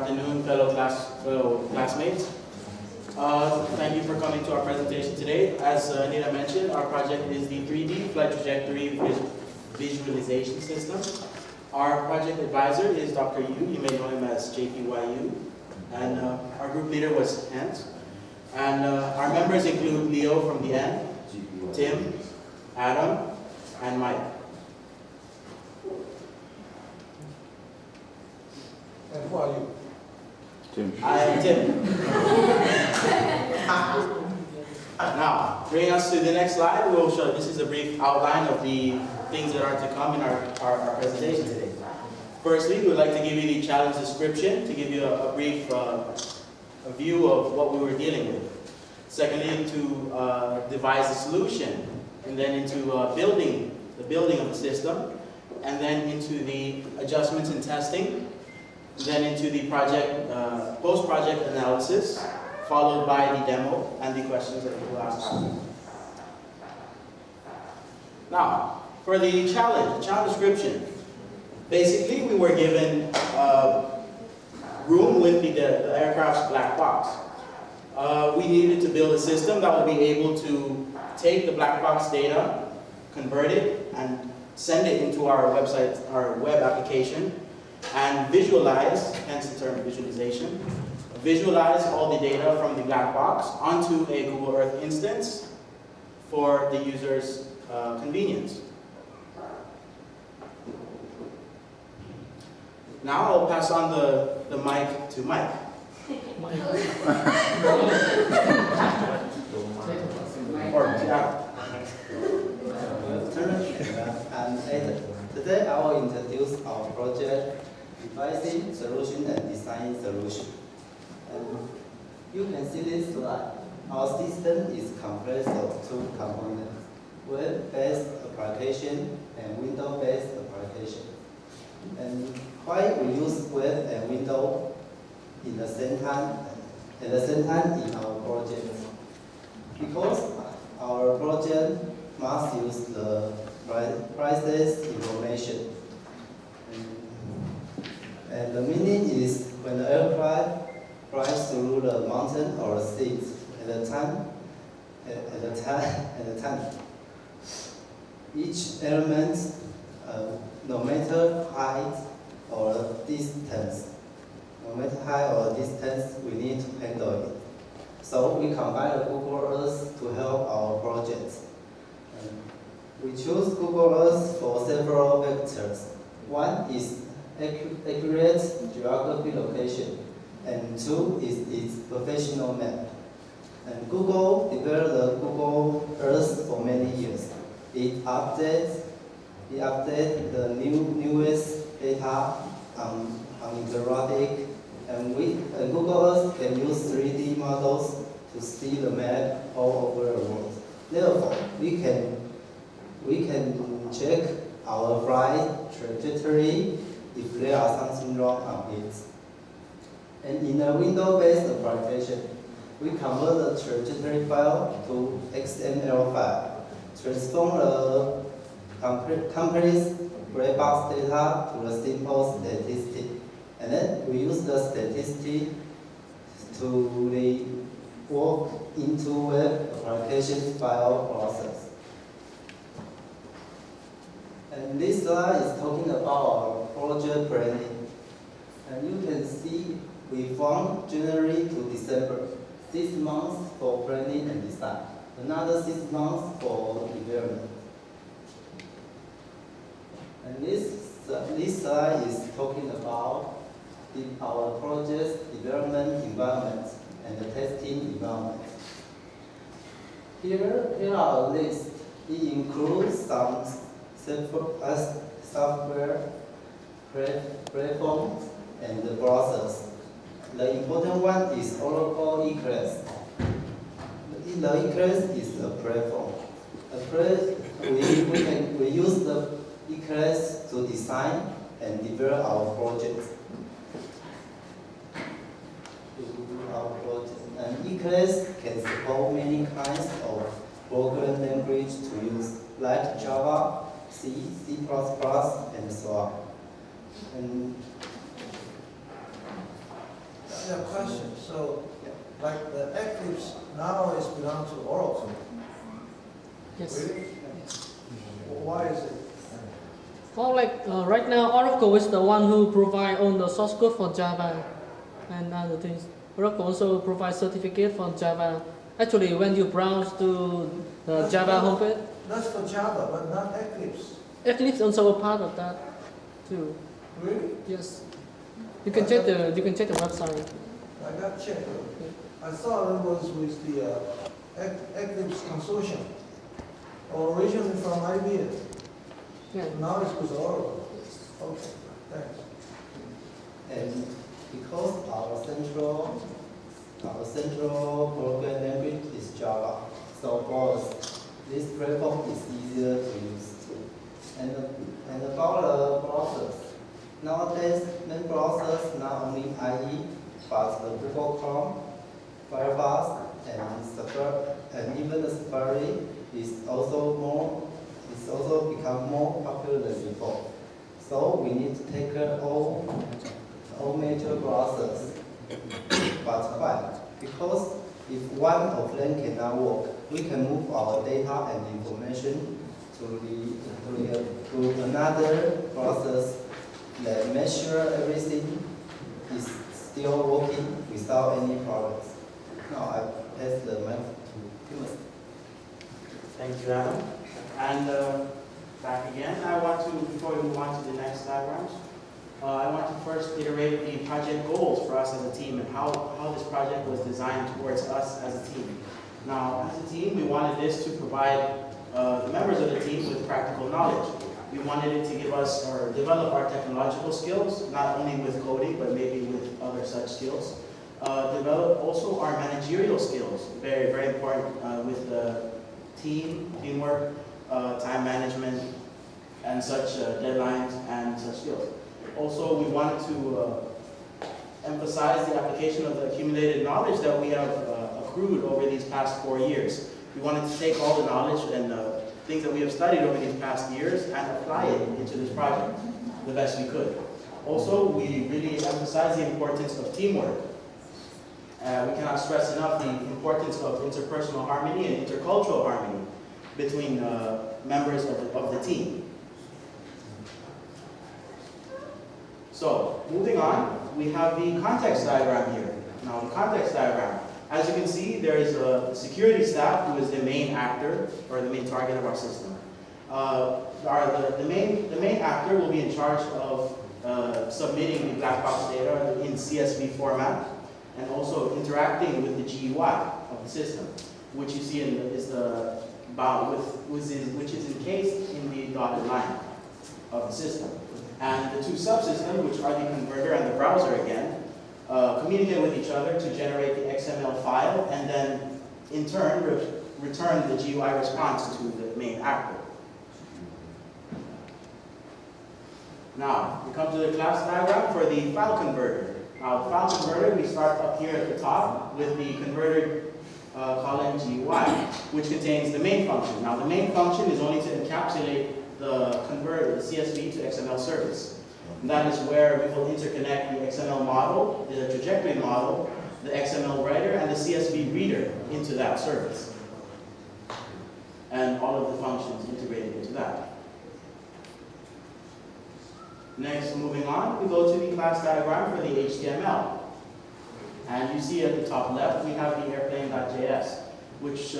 afternoon, fellow classmates. Thank you for coming to our presentation today. As Anita mentioned, our project is the 3D flight trajectory visualization system. Our project advisor is Dr. Yu. You may know him as JPYU. And our group leader was Hans. And our members include Leo from the N, Tim, Adam, and Mike. And who are you? Tim. I am Tim. Now, bringing us to the next slide, we will show, this is a brief outline of the things that are to come in our presentation today. Firstly, we would like to give you the challenge description to give you a brief a view of what we were dealing with. Secondly, to devise a solution, and then into the building of the system, and then into the adjustments and testing, then into the project, post-project analysis, followed by the demo and the questions that we will ask after. Now, for the challenge description, basically we were given room with the aircraft's black box. We needed to build a system that would be able to take the black box data, convert it, and send it into our website, our web application, and visualize, hence the term visualization, visualize all the data from the black box onto a Google Earth instance for the user's convenience. Now I'll pass on the mic to Mike. I'm Ed. Today I will introduce our project, devising solution and designing solution. And you can see this slide. Our system is comprised of two components, web-based application and window-based application. And why we use web and window at the same time in our project? Because our project must use the prices information. And the meaning is when the aircraft flies through the mountain or the seas at the time. Each element, no matter height or distance, we need to handle it. So we combine the Google Earth to help our project. We choose Google Earth for several factors. One is accurate geography location, and two is its professional map. And Google developed the Google Earth for many years. It updates the newest data on interactive, and Google Earth can use 3D models to see the map all over the world. Therefore, we can check our flight trajectory if there are something wrong on it. And in a window-based application, we convert the trajectory file to XML file, transform the complex gray box data to a simple statistic, and then we use the statistic to work into web application file process. And this slide is talking about our project planning. And you can see we from January to December, 6 months for planning and design, another 6 months for development. And this slide is talking about our project's development environment and the testing environment. Here are a list. It includes some software, platforms, and the browsers. The important one is Oracle eClass. The eClass is a platform. We use the eClass to design and develop our project. And eClass can support many kinds of program language to use, like Java, C, C++, and so on. ask you a question. So, like the Eclipse now is belong to Oracle. Yes. Really? Why is it? Well, right now, Oracle is the one who provide all the source code for Java and other things. Oracle also provides certificate for Java. Actually, when you browse to the Java homepage, That's for Java, but not Eclipse. Eclipse also a part of that too. Really? Yes. You can check the website. I got checked. I thought it was with the Eclipse Consortium, originally from IBM. Yeah. Now it's with Oracle. Okay, thanks. And because our central program language is Java, so for us, this platform is easier to use. And about the browsers, nowadays main browsers not only IE, but the Google Chrome, Firefox, and Safari, and even the Safari is also become more popular than before. So we need to take care of all major browsers. But why? Because if one of them cannot work, we can move our data and information to another process that make sure everything is still working without any problems. Now I pass the mic to Timothy. Thank you, Adam. And back again, I want to, before we move on to the next diagrams, I want to first iterate the project goals for us as a team and how this project was designed towards us as a team. Now, as a team, we wanted this to provide the members of the team with practical knowledge. We wanted it to give us or develop our technological skills, not only with coding, but maybe with other such skills. Develop also our managerial skills, very, very important with the teamwork, time management, and such deadlines and such skills. Also, we wanted to emphasize the application of the accumulated knowledge that we have accrued over these past 4 years. We wanted to take all the knowledge and things that we have studied over these past years and apply it into this project the best we could. Also, we really emphasize the importance of teamwork. We cannot stress enough the importance of interpersonal harmony and intercultural harmony between members of the team. So, moving on, we have the context diagram here. Now, the context diagram, as you can see, there is a security staff who is the main actor, or the main target of our system. The main actor will be in charge of submitting the black box data in CSV format, and also interacting with the GUI of the system, which you see is the which is encased in the dotted line of the system. And the two subsystems, which are the converter and the browser again, communicate with each other to generate the XML file and then, in turn, return the GUI response to the main actor. Now, we come to the class diagram for the file converter. Now, the file converter, we start up here at the top with the converter column GUI, which contains the main function. Now, the main function is only to encapsulate the converter, the CSV to XML service. And that is where we will interconnect the XML model, the trajectory model, the XML writer, and the CSV reader into that service. And all of the functions integrated into that. Next, moving on, we go to the class diagram for the HTML. And you see at the top left, we have the airplane.js, which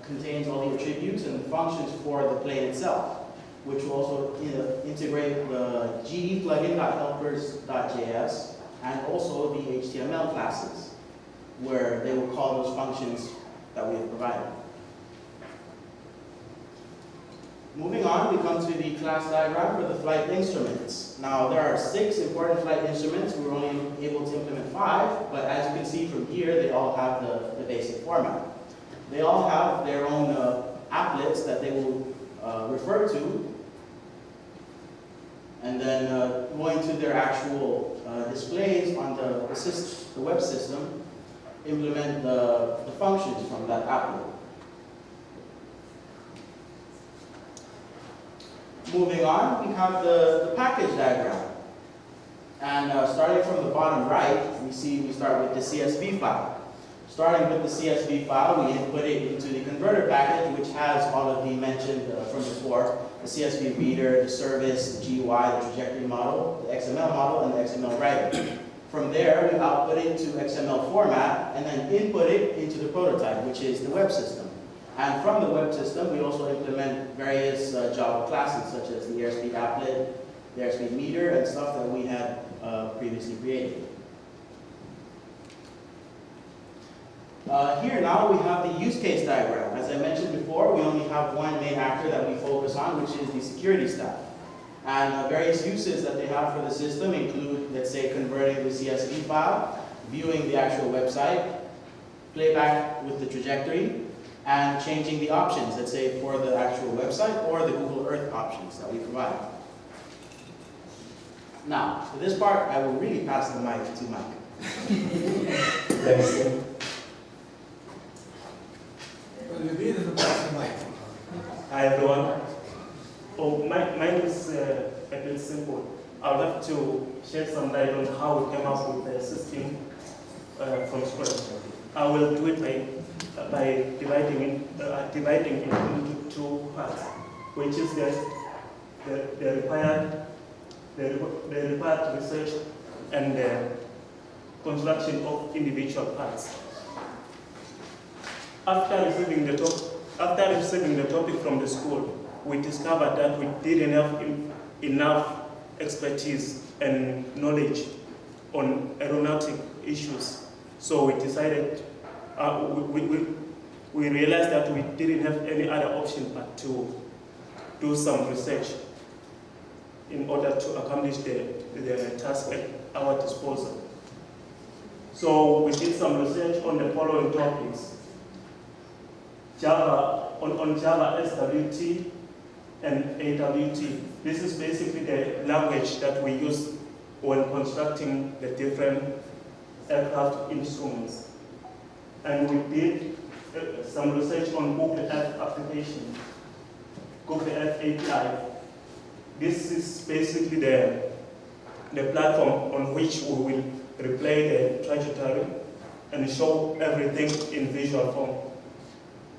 contains all the attributes and functions for the plane itself, which will also integrate the GE plugin.helpers.js and also the HTML classes, where they will call those functions that we have provided. Moving on, we come to the class diagram for the flight instruments. Now, there are 6 important flight instruments. We were only able to implement 5, but as you can see from here, they all have the basic format. They all have their own applets that they will refer to, and then going to their actual displays on the web system, implement the functions from that applet. Moving on, we have the package diagram. And starting from the bottom right, we start with the CSV file. Starting with the CSV file, we input it into the converter package, which has all of the mentioned from before, the CSV reader, the service, the GUI, the trajectory model, the XML model, and the XML writer. From there, we output it to XML format, and then input it into the prototype, which is the web system. And from the web system, we also implement various Java classes, such as the airspeed applet, the airspeed meter, and stuff that we had previously created. Here now we have the use case diagram. As I mentioned before, we only have one main actor that we focus on, which is the security staff. And various uses that they have for the system include, let's say, converting the CSV file, viewing the actual website, playback with the trajectory, and changing the options, let's say, for the actual website or the Google Earth options that we provide. Now, for this part, I will really pass the mic to Mike. Thanks. Well, you need to pass the mic. Hi everyone. Oh, mine is a bit simple. I would have to shed some light on how we came up with the system from scratch. I will do it by dividing it into two parts, which is the required research and the construction of individual parts. After receiving the topic from the school, we discovered that we didn't have enough expertise and knowledge on aeronautic issues. So we decided, we realized that we didn't have any other option but to do some research in order to accomplish the task at our disposal. So we did some research on the following topics. On Java SWT and AWT. This is basically the language that we use when constructing the different aircraft instruments. And we did some research on Google Earth application, Google Earth API. This is basically the platform on which we will replay the trajectory and show everything in visual form.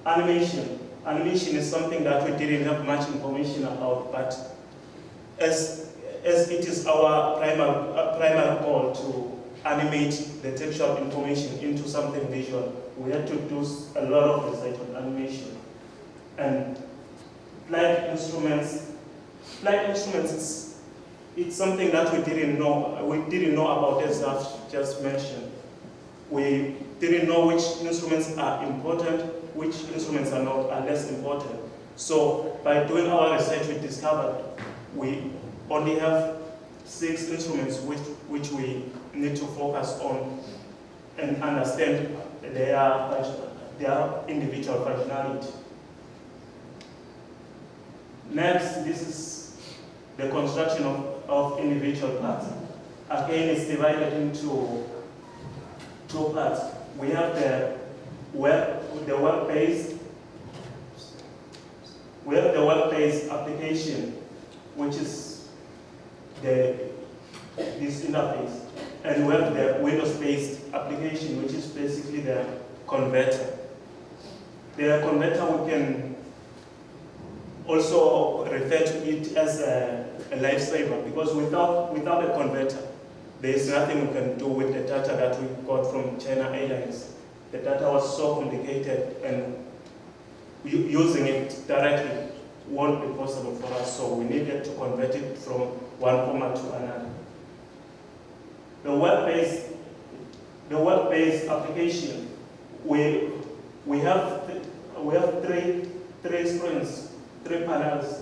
Animation is something that we didn't have much information about, but as it is our primary goal to animate the textual information into something visual, we had to do a lot of research on animation. And flight instruments, it's something that we didn't know about, as I've just mentioned. We didn't know which instruments are important, which instruments are less important. So by doing our research, we discovered we only have 6 instruments which we need to focus on and understand their individual functionality. Next, this is the construction of individual parts. Again, it's divided into 2 parts. We have the web-based application, which is this interface, and we have the Windows-based application, which is basically the converter. The converter, we can also refer to it as a lifesaver, because without a converter, there is nothing we can do with the data that we got from China Airlines. The data was so complicated, and using it directly won't be possible for us, so we needed to convert it from one format to another. The web-based application, we have 3 screens, 3 panels.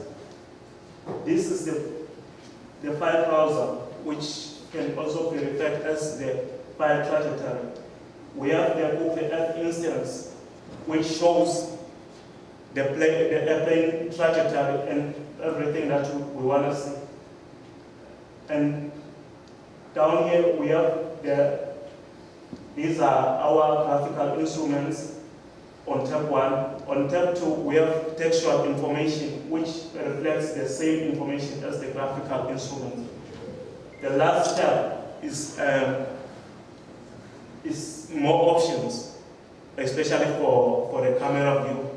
This is the file browser, which can also be referred as the file trajectory. We have the Google Earth instance, which shows the airplane trajectory and everything that we want to see. And down here we have these are our graphical instruments on tab 1. On tab 2, we have textual information, which reflects the same information as the graphical instrument. the last step is more options, especially for the camera view.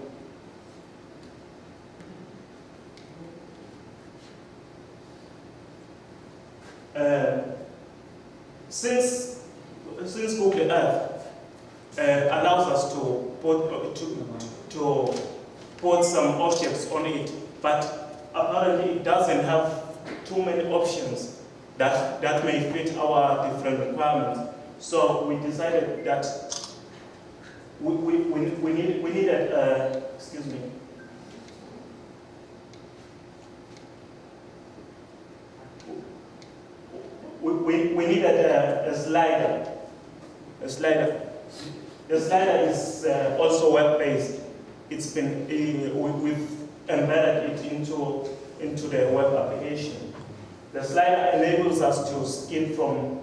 Since Google Earth allows us to put some objects on it, but apparently it doesn't have too many options that may fit our different requirements. So we decided that we needed excuse me. We needed a slider. The slider is also web-based. It's been we've embedded it into the web application. The slider enables us to skip from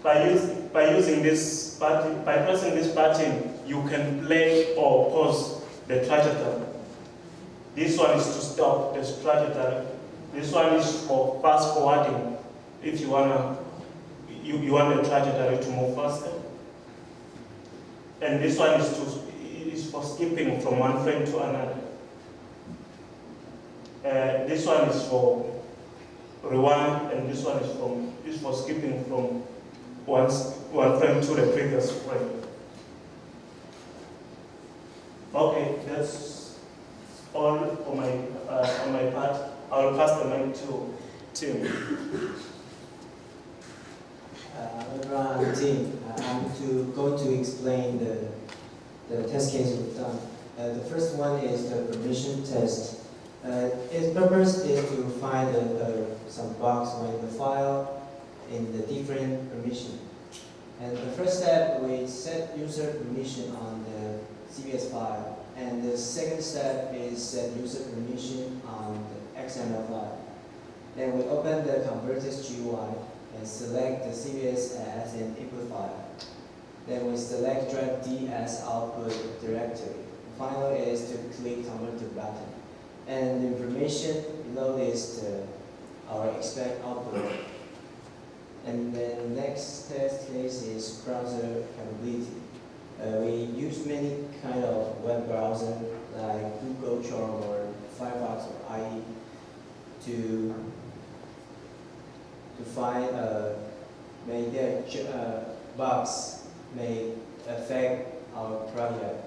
by using this button. By pressing this button, you can play or pause the trajectory. This one is to stop the trajectory. This one is for fast forwarding. If you want the trajectory to move faster. And this one is for skipping from one frame to another. This one is for rewind, and this one is for skipping from one frame to the previous frame. Okay, that's all for my on my part. I will pass the mic to Tim. I'm Tim. I'm going to explain the test case we've done. The first one is the permission test. Its purpose is to find some bugs in the file in the different permission. And the first step, we set user permission on the CVS file. And the second step is set user permission on the XML file. Then we open the converters GUI and select the CVS as an input file. Then we select drive D as output directory. Finally is to click converter button. And the information below is our expect output. And then next test case is browser capability. We use many kind of web browser like Google Chrome or Firefox or IE to find may their bugs may affect our project,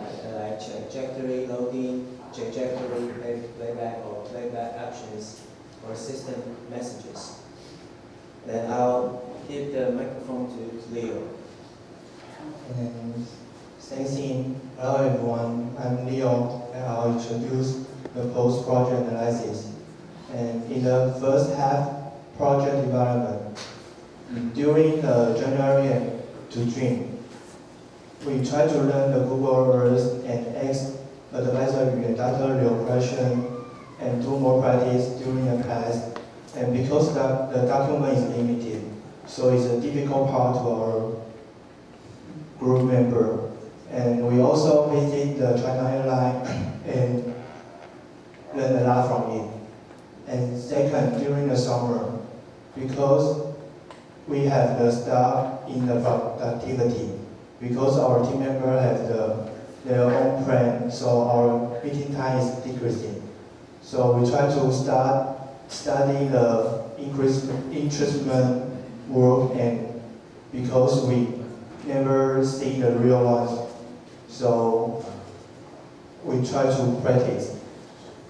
like trajectory loading, trajectory playback or playback options, or system messages. Then I'll give the microphone to Leo. And thanks in. Hello everyone, I'm Leo, and I'll introduce the post-project analysis. And in the first half, project development. During January to June, we try to learn the Google Earth and X advisory data real-question and do more practice during the class. And because the document is limited, so it's a difficult part to our group member. And we also visit the China Airline and learn a lot from it. And second, during the summer, because we have the staff in the productivity, because our team member have their own plan, so our meeting time is decreasing. So we try to start studying the increment work, and because we never see the real ones, so we try to practice.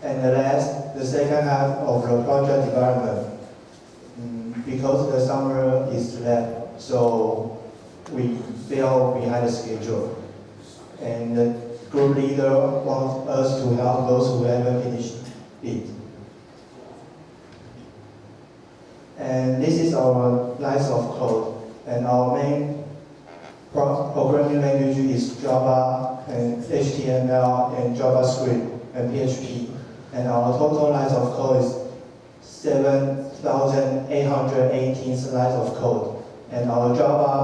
And the second half of the project development, because the summer is left, so we fell behind the schedule. And the group leader wants us to help those who haven't finished it. And this is our lines of code. And our main programming language is Java and HTML and JavaScript and PHP. And our total lines of code is 7,818 lines of code. And our Java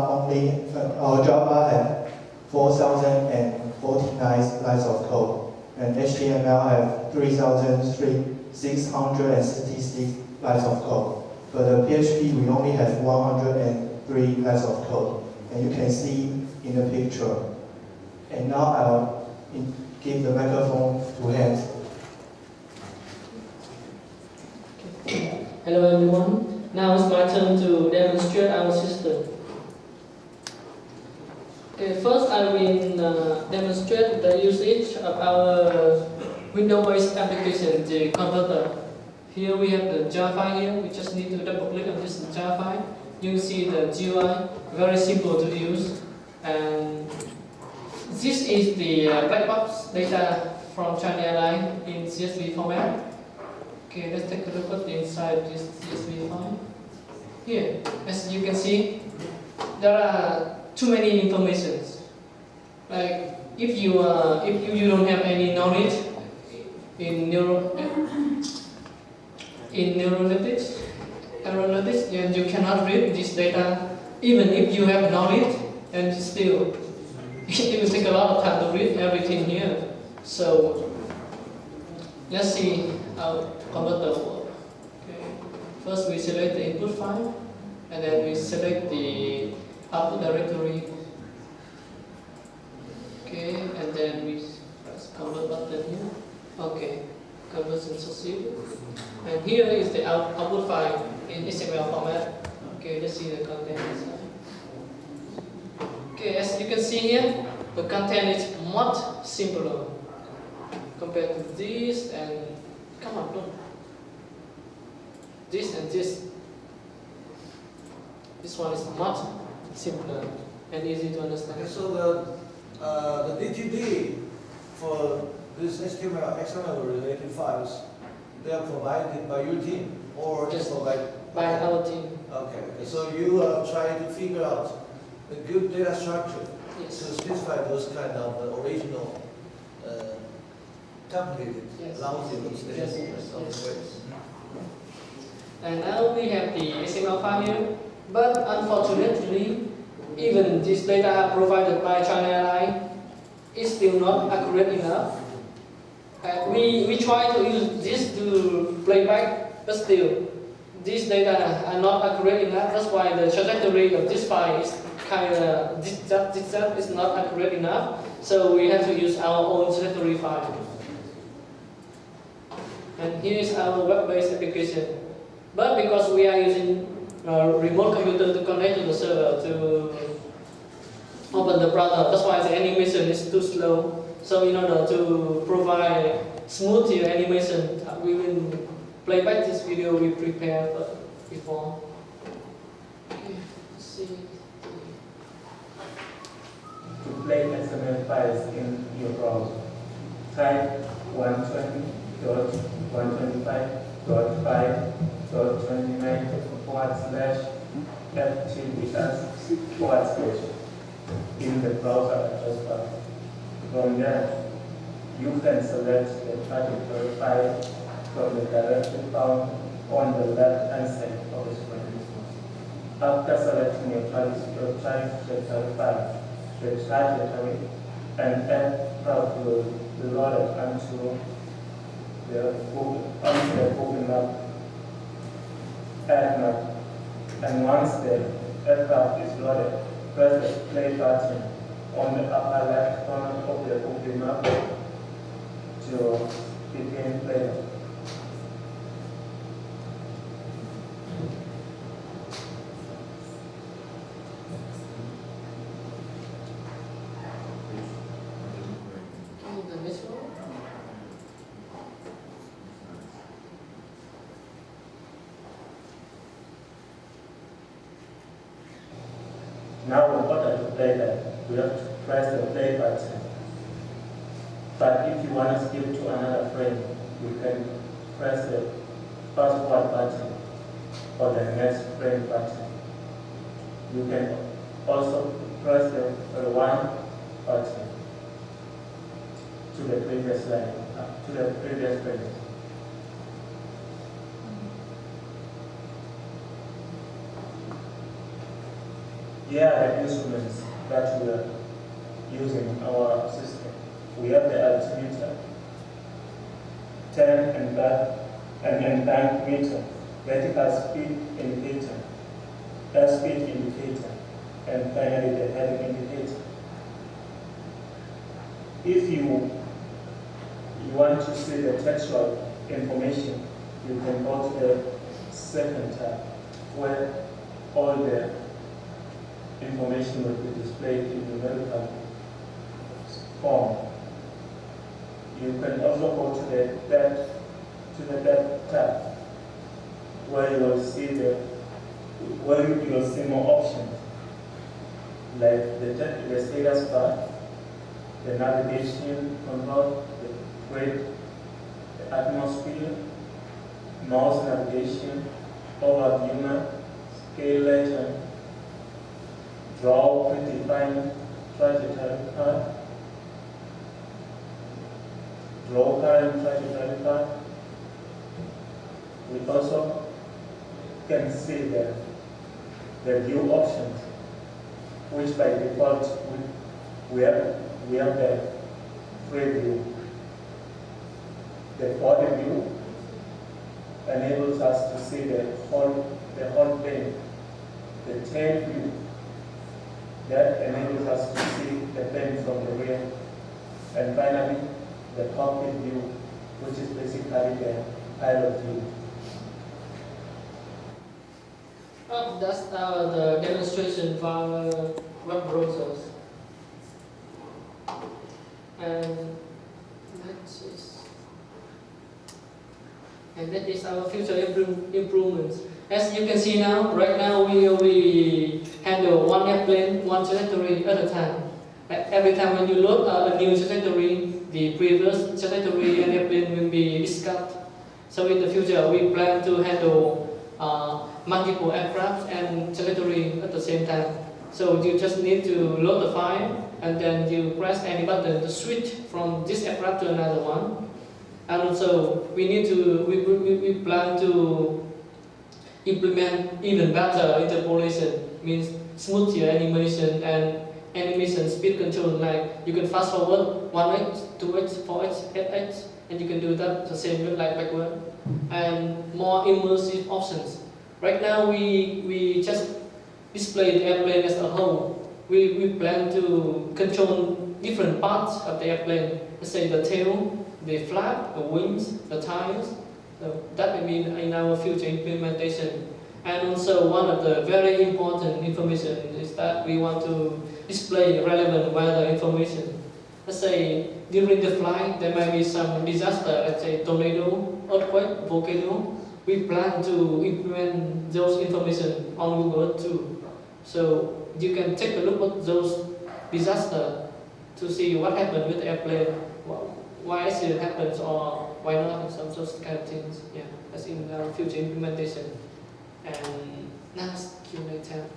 has 4,049 lines of code. and HTML have 3,666 lines of code. But the PHP, we only have 103 lines of code. And you can see in the picture. And now I'll give the microphone to Hans. Hello everyone. Now it's my turn to demonstrate our system. Okay, first I will demonstrate the usage of our Windows-based application, the converter. Here we have the jar file here. We just need to double click on this jar file. You can see the GUI, very simple to use. And this is the black box data from China Airlines in CSV format. Okay, let's take a look at the inside this CSV file. Here, as you can see, there are too many informations. Like if you don't have any knowledge in aeronautics, then you cannot read this data. Even if you have knowledge, and still it will take a lot of time to read everything here. So let's see how converter works. Okay. First we select the input file, and then we select the output directory. Okay, and then we press convert button here. Okay, conversion succeeded. And here is the output file in XML format. Okay, let's see the content inside. Okay, as you can see here, the content is much simpler compared to this and come on, look. This and this. This one is much simpler and easy to understand. Okay, so the DTD for this HTML, XML related files, they are provided by your team or Yes, provided by our team. Okay, so you are trying to figure out the good data structure to Yes. specify those kind of original templated Yes. lousy data. Yes. Okay. And now we have the XML file here, but unfortunately, even this data provided by China Airlines is still not accurate enough. We try to use this to playback, but still, these data are not accurate enough. That's why the trajectory of this file is kind of zigzag is not accurate enough. So we have to use our own trajectory file. And here is our web-based application. But because we are using a remote computer to connect to the server to open the browser, that's why the animation is too slow. So in order to provide smoother animation, we will play back this video we prepared before. Okay, let's see. To play XML files in your browser, type 120.125.29/FTVS/ in the browser address bar. From there, you can select the trajectory file from the directory found on the left-hand side of the screen. After selecting your trajectory file, the trajectory and aircraft will be loaded onto the Google Map air map. And once the aircraft is loaded, press the play button on the upper left corner of the Google Map to begin playback. The next one. Now, in order to play that, we have to press the play button. But if you want to skip to another frame, you can press the fast forward button or the next frame button. You can also press the rewind button to the previous line, to the previous frame. Here are the instruments that we are using in our system. We have the altimeter, turn and back, and bank meter, vertical speed indicator, airspeed indicator, and finally the heading indicator. If you want to see the textual information, you can go to the second tab where all the information will be displayed in numerical form. You can also go to the depth tab where you will see more options like the status bar, the navigation control, the grid, the atmosphere, mouse navigation, overview, scale legend, draw predefined trajectory path, draw current trajectory path. We also can see the view options, which by default we have the preview. The body view enables us to see the whole plane. The tail view that enables us to see the plane from the rear. And finally, the cockpit view, which is basically the pilot view. That's the demonstration for web browsers. And that is our future improvements. As you can see now, right now we handle one airplane, one trajectory at a time. Every time when you load a new trajectory, the previous trajectory and airplane will be discarded. So in the future, we plan to handle multiple aircraft and trajectory at the same time. So you just need to load the file, and then you press any button to switch from this aircraft to another one. And also, we plan to implement even better interpolation, means smoother animation and animation speed control. Like you can fast forward 1x, 2x, 4x, 8x, and you can do that the same way like backward. And more immersive options. Right now, we just display the airplane as a whole. We plan to control different parts of the airplane. Let's say the tail, the flap, the wings, the tires. So that will be in our future implementation. And also one of the very important information is that we want to display relevant weather information. Let's say during the flight there might be some disaster, let's say tornado, earthquake, volcano. We plan to implement those information on Google Earth too. So you can take a look at those disasters to see what happened with the airplane, why it happens or why not, some those kind of things. Yeah, that's in our future implementation. And next Q&A tab.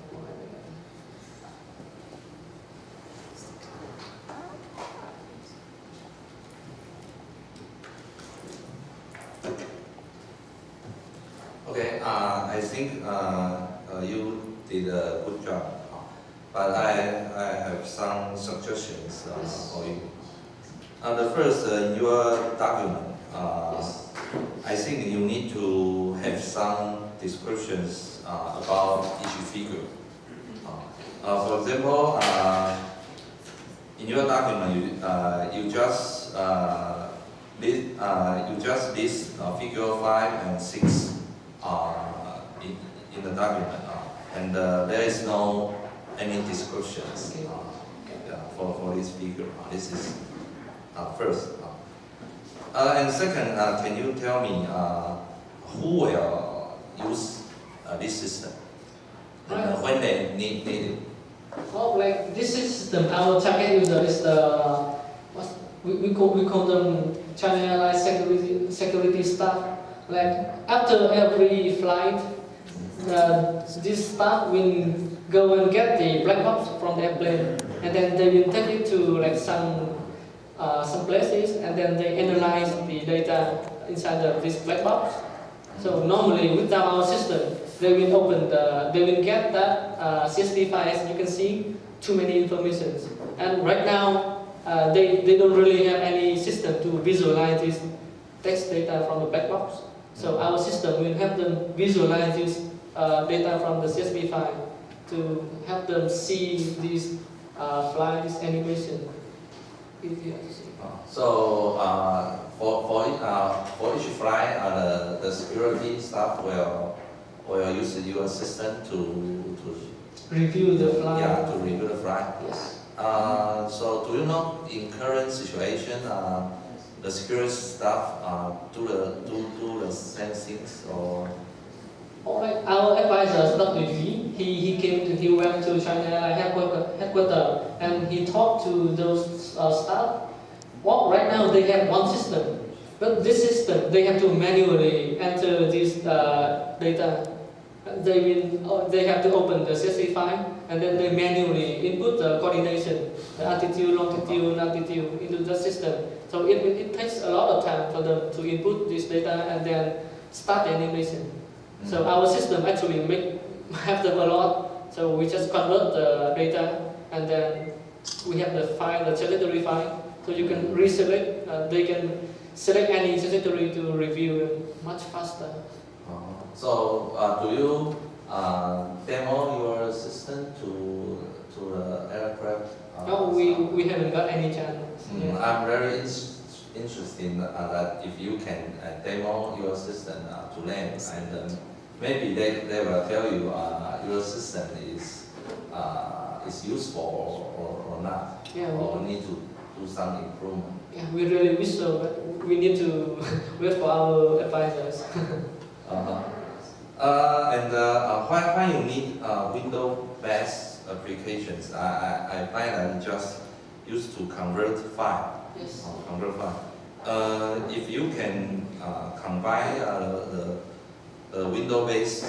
Okay, I think you did a good job, but I have some suggestions for you. The first, in your document, I think you need to have some descriptions about each figure. For example, in your document, you just list figure 5 and 6 in the document, and there is no any descriptions for this figure. This is first. And second, can you tell me who will use this system and when they need it? Well, like this system, our target user is the we call them China Airlines security staff. Like after every flight, this staff will go and get the black box from the airplane, and then they will take it to like some places, and then they analyze the data inside of this black box. So normally, without our system, they will get that CSV file. As you can see, too many informations. And right now, they don't really have any system to visualize text data from the black box. So our system will help them visualize this data from the CSV file to help them see this fly, this animation. Easier to see. So for each fly, the security staff will use your system to Review the fly. Yeah, to review the fly. Yes. So do you know in current situation, the security staff do the same things or? Alright, our advisor, Dr. Yu, he went to China headquarters and he talked to those staff. Well, right now they have one system, but this system they have to manually enter this data. They have to open the CSV file and then they manually input the coordination, the altitude, longitude into the system. So it takes a lot of time for them to input this data and then start the animation. So our system actually have them a lot. So we just convert the data and then we have the file, the trajectory file. So you can reselect. They can select any trajectory to review much faster. So do you demo your system to the aircraft? No, we haven't got any chance. Yeah. I'm very interested that if you can demo your system to them, and maybe they will tell you your system is useful or not, Yeah, or need to do some improvement. Yeah, we really wish so, but we need to wait for our advisors. When you need Windows-based applications, I find that just used to convert file. Yes. Convert file. If you can combine the Windows-based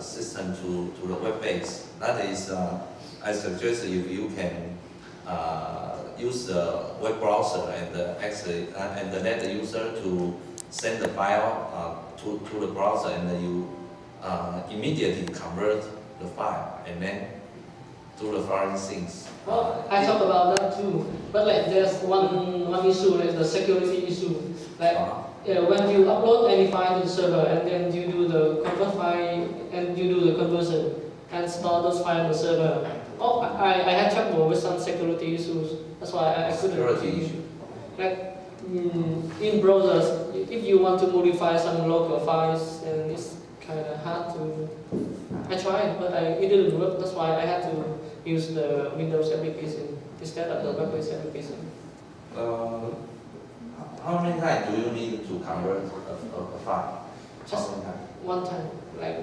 system to the web-based, that is, I suggest if you can use the web browser and let the user to send the file to the browser, and then you immediately convert the file and then do the following things. Well, I talked about that too, but like there's one issue, like the security issue. Like when you upload any file to the server and then you do the convert file and you do the conversion and store those files on the server. Oh, I had trouble with some security issues. That's why I couldn't. Security issue. Like in browsers, if you want to modify some local files, and it's kind of hard to. I tried, but it didn't work. That's why I had to use the Windows application instead of the web-based application. How many times do you need to convert a file? Just one time. Like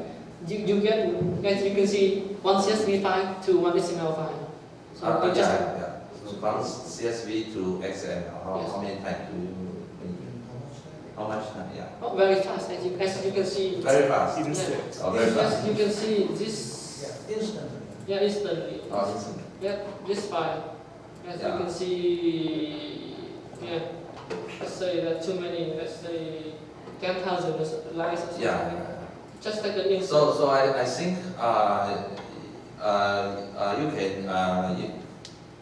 you get, as you can see, one CSV file to one XML file. So you just So from CSV to XML, how many times do you need? How much time? Yeah. Oh, very fast, as you can see. Very fast. Instant. Oh, very fast. As you can see, this. Yeah, instantly. Yeah, instantly. Oh, instant. Yeah, this file. As you can see, yeah. Let's say that too many. Let's say 10,000 lines or something. Yeah. Just like the instant. So I think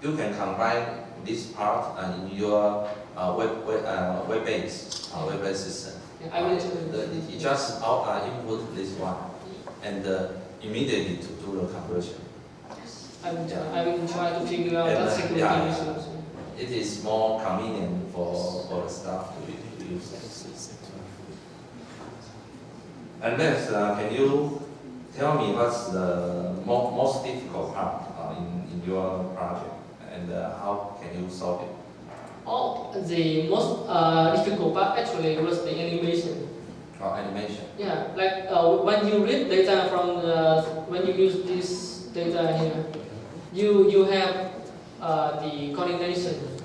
you can combine this part in your web-based system. Yeah, I will do You just input this one and immediately to do the conversion. I will try to figure out that security issues. It is more convenient for the staff to use. And next, can you tell me what's the most difficult part in your project, and how can you solve it? Oh, the most difficult part actually was the animation. Oh, animation. Yeah, like when you read data from when you use this data here, you have the coordination.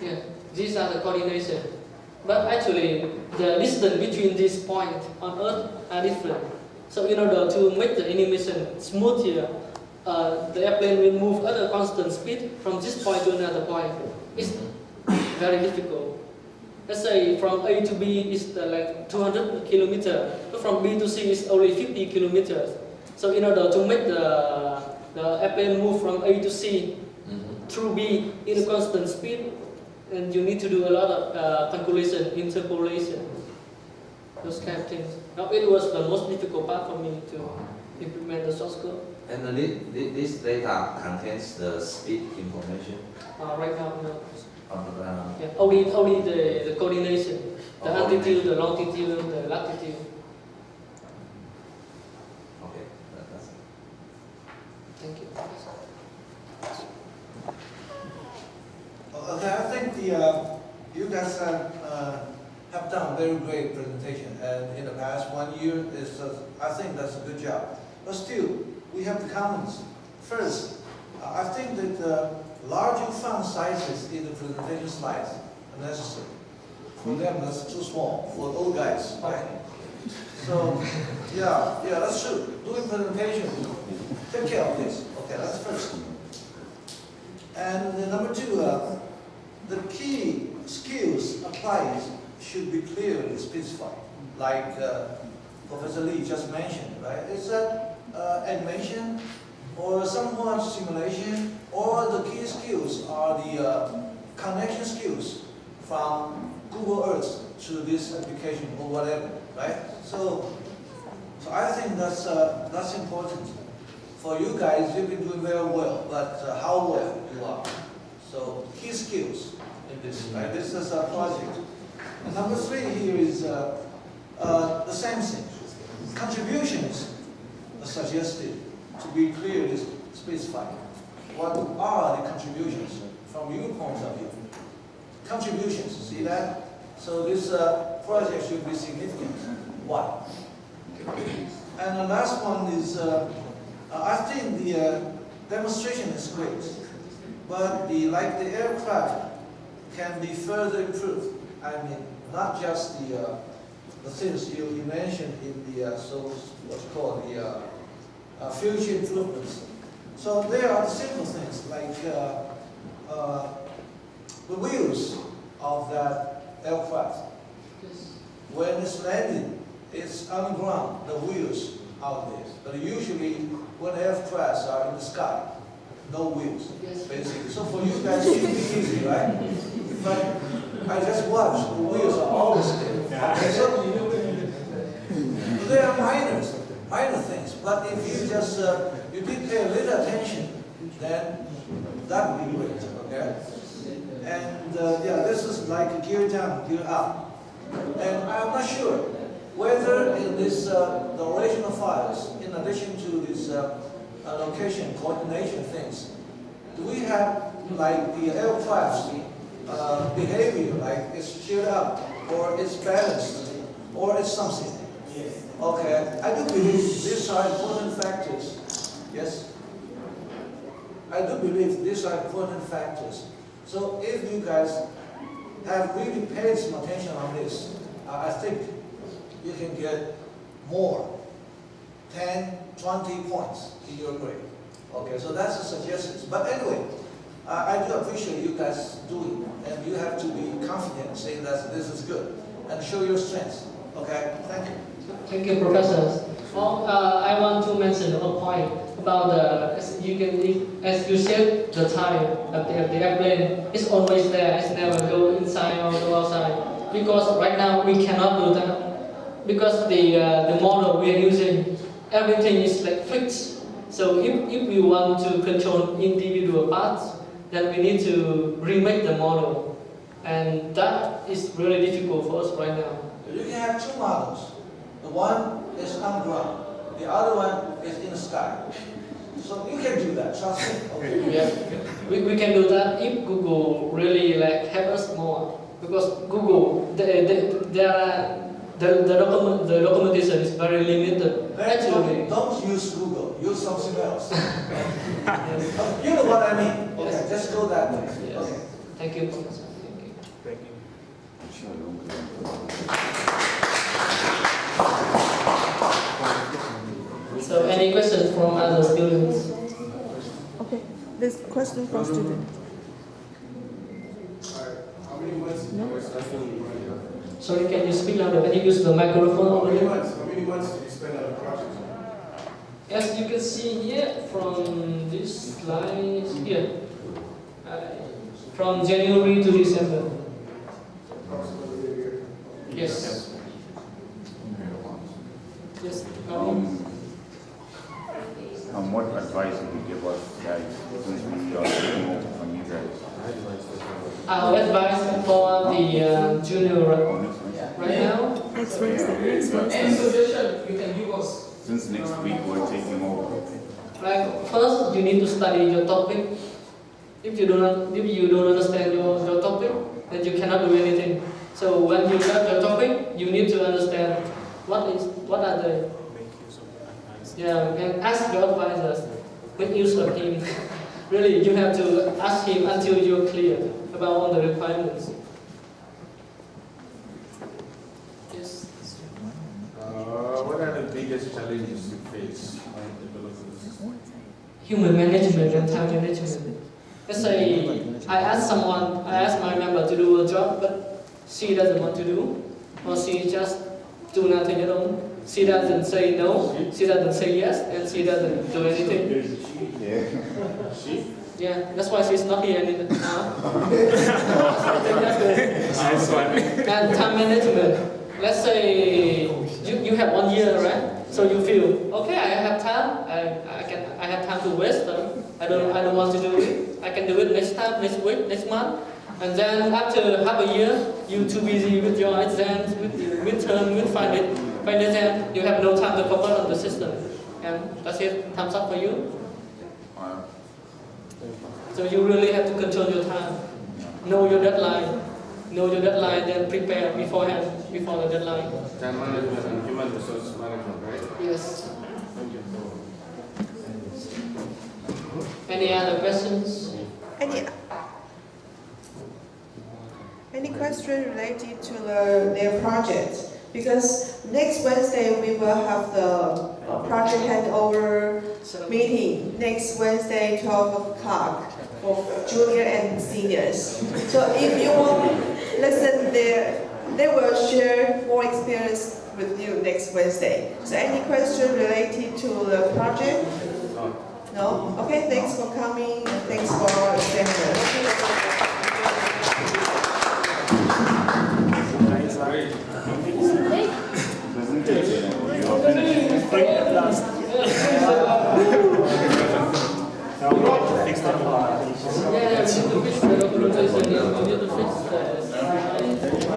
Yeah, these are the coordination. But actually, the distance between these points on Earth are different. So in order to make the animation smooth here, the airplane will move at a constant speed from this point to another point. It's very difficult. Let's say from A to B is like 200 kilometers, but from B to C is only 50 kilometers. So in order to make the airplane move from A to C through B in a constant speed, and you need to do a lot of calculation, interpolation, those kind of things. Now it was the most difficult part for me to implement the source code. And this data contains the speed information. Right now, no. Of Yeah, only the coordination, the altitude, the longitude, the latitude. Okay, that's it. Thank you. Okay, I think you guys have done a very great presentation, and in the past 1 year, I think that's a good job. But still, we have the comments. First, I think that larger font sizes in the presentation slides are necessary. For them, that's too small, for old guys, right? So, yeah, that's true. Doing presentation, take care of this. Okay, that's first. And number two, the key skills applied should be clearly specified, like Professor Lee just mentioned, right? Is that animation or somewhat simulation, or the key skills are the connection skills from Google Earth to this application or whatever, right? So I think that's important. For you guys, you've been doing very well, but how well you are. So key skills in this, right? This is a project. And number three here is the same thing. Contributions are suggested to be clearly specified. What are the contributions from your point of view? Contributions, see that? So this project should be significant. Why? And the last one is, I think the demonstration is great, but like the aircraft can be further improved. I mean, not just the things you mentioned in the what's called the future improvements. So there are the simple things like the wheels of that aircraft. When it's landed, it's on the ground, the wheels out there. But usually, when aircrafts are in the sky, no wheels, basically. So for you guys, it should be easy, right? But I just watched, the wheels are always there. Okay, so they are minor things. But if you just, you did pay a little attention, then that would be great, okay? And yeah, this is like a gear down, gear up. And I'm not sure whether in this, the original files, in addition to this location, coordination things, do we have like the aircraft's behavior, like it's geared up, or it's balanced, or it's something? Okay, I do believe these are important factors. Yes? I do believe these are important factors. So if you guys have really paid some attention on this, I think you can get more, 10, 20 points in your grade. Okay, so that's a suggestion. But anyway, I do appreciate you guys doing it, and you have to be confident saying that this is good, and show your strengths. Okay, thank you. Thank you, professors. Well, I want to mention a point about as you said, the time of the airplane is always there. It's never go inside or go outside. Because right now we cannot do that. Because the model we are using, everything is like fixed. So if we want to control individual parts, then we need to remake the model. And that is really difficult for us right now. You can have two models. The one is on the ground. The other one is in the sky. So you can do that, trust me. Okay. Yeah, we can do that if Google really like help us more. Because Google, the documentation is very limited. Actually, don't use Google. Use something else. You know what I mean? Okay, Yes. just go that way. Yes. Okay. Thank you, Professor. Thank you. So, any questions from other students? Okay, there's a question from student. Sorry, can you speak louder? Can you use the microphone over here? How many months did you spend on the project? As you can see here from this slide here, from January to December. Yes. Yes. What advice would you give us guys since we are taking over from you guys? Our advice for the junior right now. Next Wednesday. Next Wednesday. Any suggestion you can give us? Since next week we're taking over. Like first, you need to study your topic. If you don't understand your topic, then you cannot do anything. So when you learn your topic, you need to understand what are the and ask your advisors, make use of him. Really, you have to ask him until you're clear about all the requirements. Yes. What are the biggest challenges you face when developing the system? Human management and time management. Let's say I ask my member to do a job, but she doesn't want to do, or she just do nothing at all. She doesn't say no, she doesn't say yes, and she doesn't do anything. Yeah, that's why she's not here anymore. Nice one. And time management. Let's say you have 1 year, right? So you feel okay. I have time. I have time to waste. I don't want to do it. I can do it next time, next week, next month. And then after half a year, you're too busy with your exams, with the midterm, with final exam. You have no time to focus on the system. And that's it. Time's up for you. So you really have to control your time. Know your deadline. Then prepare beforehand, before the deadline. Time management and human resource management, right? Yes. Any other questions? Any question related to their project? Because next Wednesday we will have the project handover meeting. Next Wednesday, 12 o'clock for junior and seniors. So if you want to listen there, they will share more experience with you next Wednesday. So any question related to the project? No? Okay, thanks for coming and thanks for examining. Yeah, we need to fix the documentation. We need to fix the